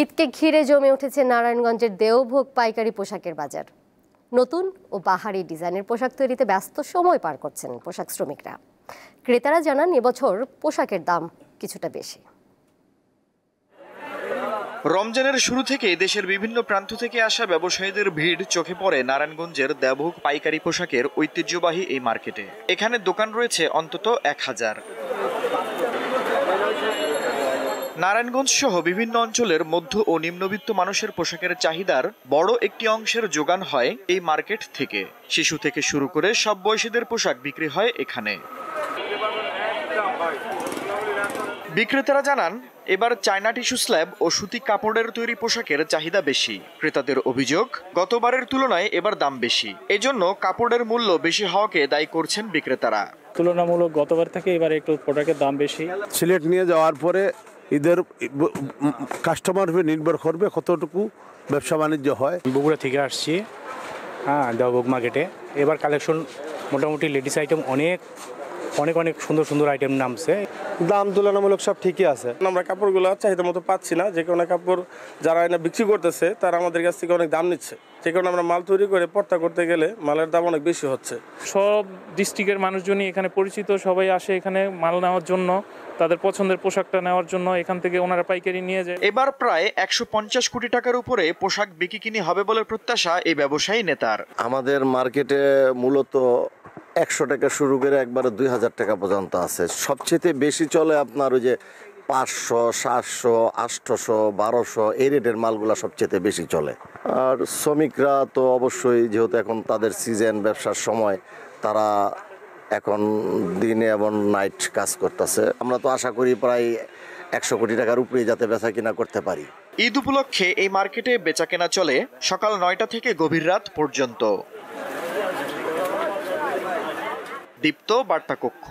ঈদকে ঘিরে জমে উঠেছে নারায়ণগঞ্জের দেওভোগ পাইকারি পোশাকের বাজার। নতুন ও বাহারি ডিজাইনের পোশাক তৈরিতে ব্যস্ত সময় পার করছেন পোশাক শ্রমিকরা। ক্রেতারা জানান এবছর পোশাকের দাম কিছুটা বেশি। রমজানের শুরু থেকে দেশের বিভিন্ন প্রান্ত থেকে আসা ব্যবসায়ীদের ভিড় চোখে পড়ে নারায়ণগঞ্জের দেওভোগ পাইকারি পোশাকের ঐতিহ্যবাহী এই মার্কেটে। এখানে দোকান রয়েছে অন্তত 1000। নারায়ণগঞ্জ সহ বিভিন্ন অঞ্চলের মধ্য ও নিম্নবিত্ত মানুষের পোশাকের চাহিদার বড় একটি অংশের যোগান হয় এই মার্কেট থেকে। শিশু থেকে শুরু করে সব বয়সীদের পোশাক বিক্রি হয় এখানে। বিক্রেতারা জানান, এবার চায়না টিস্যু স্ল্যাব ও সুতি কাপড়ের তৈরি পোশাকের চাহিদা বেশি। ক্রেতাদের অভিযোগ, গতবারের তুলনায় এবার দাম বেশি। এজন্য কাপড়ের মূল্য বেশি হওয়াকে দায়ী করছেন বিক্রেতারা। তুলনামূলক গতবার থেকে এবার একটু প্রোডাক্টের দাম বেশি। সিলেট নিয়ে যাওয়ার পরে ঈদের কাস্টমার নির্ভর করবে কতটুকু ব্যবসা বাণিজ্য হয়। বগুড়া থেকে আসছি, দেওভোগ মার্কেটে। এবার কালেকশন মোটামুটি লেডিস আইটেম অনেক সুন্দর সুন্দর আইটেম নামছে। দাম তুলনামূলক সব ঠিকই আছে। আমরা কাপড়গুলো চাহিদা মতো পাচ্ছি না, যে কোনো কাপড় যারা এনে বিক্রি করতেছে তারা আমাদের কাছ থেকে অনেক দাম নিচ্ছে। যে কারণে আমরা মাল তৈরি করে পর্তা করতে গেলে মালের দাম অনেক বেশি হচ্ছে। সব ডিস্ট্রিক্টের মানুষজনই এখানে পরিচিত, সবাই আসে এখানে মাল নেওয়ার জন্য, তাদের পছন্দের পোশাকটা নেওয়ার জন্য এখান থেকে ওনারা পাইকারি নিয়ে যায়। এবার প্রায় 150 কোটি টাকার উপরে পোশাক বিক্রি হবে বলে প্রত্যাশা এই ব্যবসায়ী নেতার। আমাদের মার্কেটে মূলত 100 টাকা শুরু করে একবারে 2000 টাকা পর্যন্ত আছে। সবচেয়ে বেশি চলে আপনার ওই যে 500, 700, 800, 1200 এই রেটের মালগুলা সবচেয়ে বেশি চলে। আর শ্রমিকরা তো অবশ্যই, যেহেতু এখন তাদের সিজন, ব্যবসার সময়, তারা এখন দিনে এবং নাইট কাজ করতেছে। আমরা তো আশা করি প্রায় 100 কোটি টাকার উপরে যাতে বেচা কিনা করতে পারি। ঈদ উপলক্ষে এই মার্কেটে বেচা কেনা চলে সকাল 9টা থেকে গভীর রাত পর্যন্ত। দীপ্ত বার্তা কক্ষ।